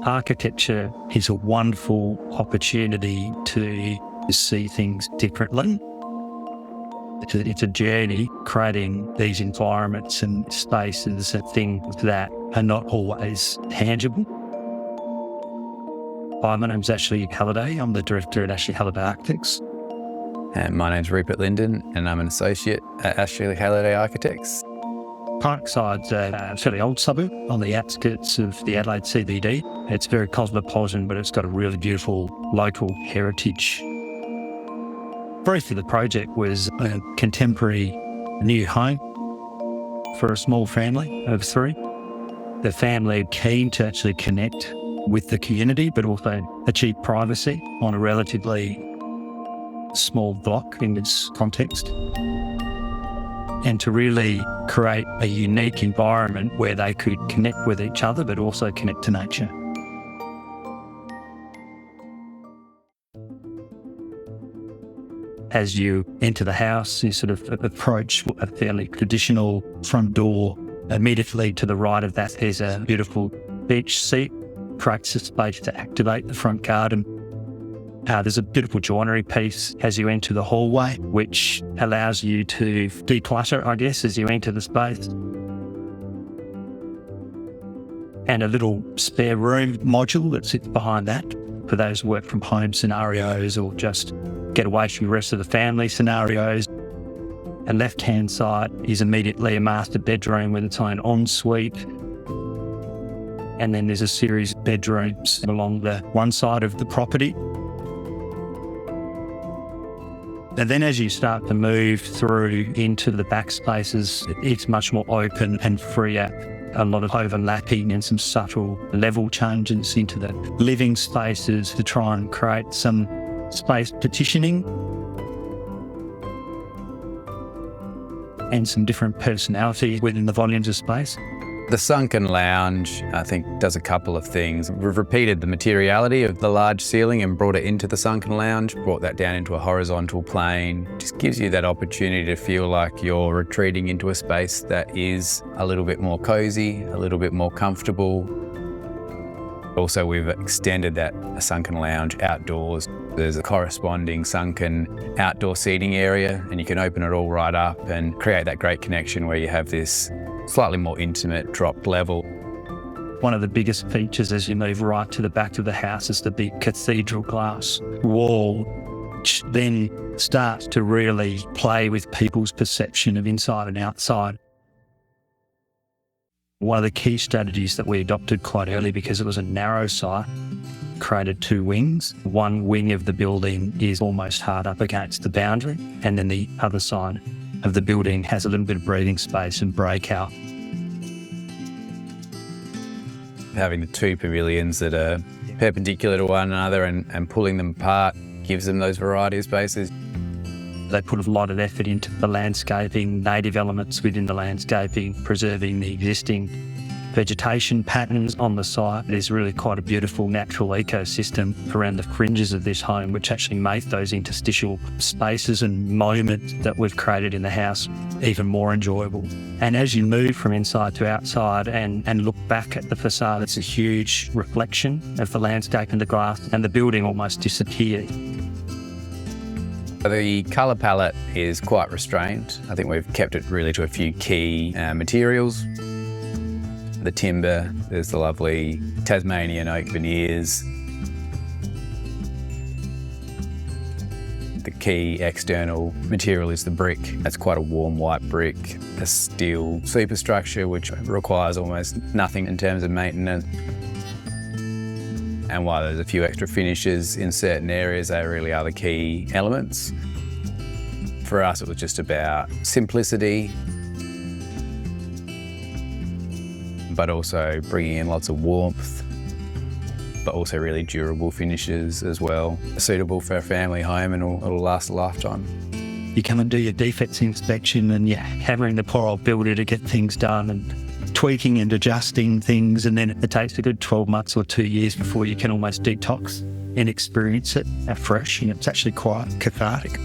Architecture is a wonderful opportunity to see things differently. It's a journey creating these environments and spaces and things that are not always tangible. Hi, my name's Ashley Halliday. I'm the director at Ashley Halliday Architects. And my name's Rupert Linden, and I'm an associate at Ashley Halliday Architects. Parkside's a fairly old suburb on the outskirts of the Adelaide CBD. It's very cosmopolitan, but it's got a really beautiful local heritage. Briefly, the project was a contemporary new home for a small family of three. The family keen to actually connect with the community, but also achieve privacy on a relatively small block in its context, and to really create a unique environment where they could connect with each other, but also connect to nature. As you enter the house, you sort of approach a fairly traditional front door. Immediately to the right of that, there's a beautiful beach seat, creates a space to activate the front garden. There's a beautiful joinery piece as you enter the hallway, which allows you to declutter, I guess, as you enter the space. And a little spare room module that sits behind that for those work from home scenarios or just get away from the rest of the family scenarios. And left-hand side is immediately a master bedroom with its own ensuite. And then there's a series of bedrooms along the one side of the property. And then as you start to move through into the back spaces, it's much more open and freer. A lot of overlapping and some subtle level changes into the living spaces to try and create some space partitioning and some different personality within the volumes of space. The sunken lounge, I think, does a couple of things. We've repeated the materiality of the large ceiling and brought it into the sunken lounge, brought that down into a horizontal plane. Just gives you that opportunity to feel like you're retreating into a space that is a little bit more cozy, a little bit more comfortable. Also, we've extended that sunken lounge outdoors. There's a corresponding sunken outdoor seating area, and you can open it all right up and create that great connection where you have this slightly more intimate dropped level. One of the biggest features as you move right to the back of the house is the big cathedral glass wall, which then starts to really play with people's perception of inside and outside. One of the key strategies that we adopted quite early, because it was a narrow site, created two wings. One wing of the building is almost hard up against the boundary, and then the other side of the building has a little bit of breathing space and breakout. Having the two pavilions that are perpendicular to one another and pulling them apart gives them those variety of spaces. They put a lot of effort into the landscaping, native elements within the landscaping, preserving the existing vegetation patterns on the site. There's really quite a beautiful natural ecosystem around the fringes of this home, which actually make those interstitial spaces and moments that we've created in the house even more enjoyable. And as you move from inside to outside and look back at the facade, it's a huge reflection of the landscape and the glass, and the building almost disappears. The colour palette is quite restrained. I think we've kept it really to a few key materials. The timber, there's the lovely Tasmanian oak veneers. The key external material is the brick. That's quite a warm white brick. A steel superstructure, which requires almost nothing in terms of maintenance. And while there's a few extra finishes in certain areas, they really are the key elements. For us, it was just about simplicity, but also bringing in lots of warmth, but also really durable finishes as well, suitable for a family home, and it'll last a lifetime. You come and do your defects inspection and you're hammering the poor old builder to get things done and tweaking and adjusting things, and then it takes a good 12 months or 2 years before you can almost detox and experience it afresh, and it's actually quite cathartic.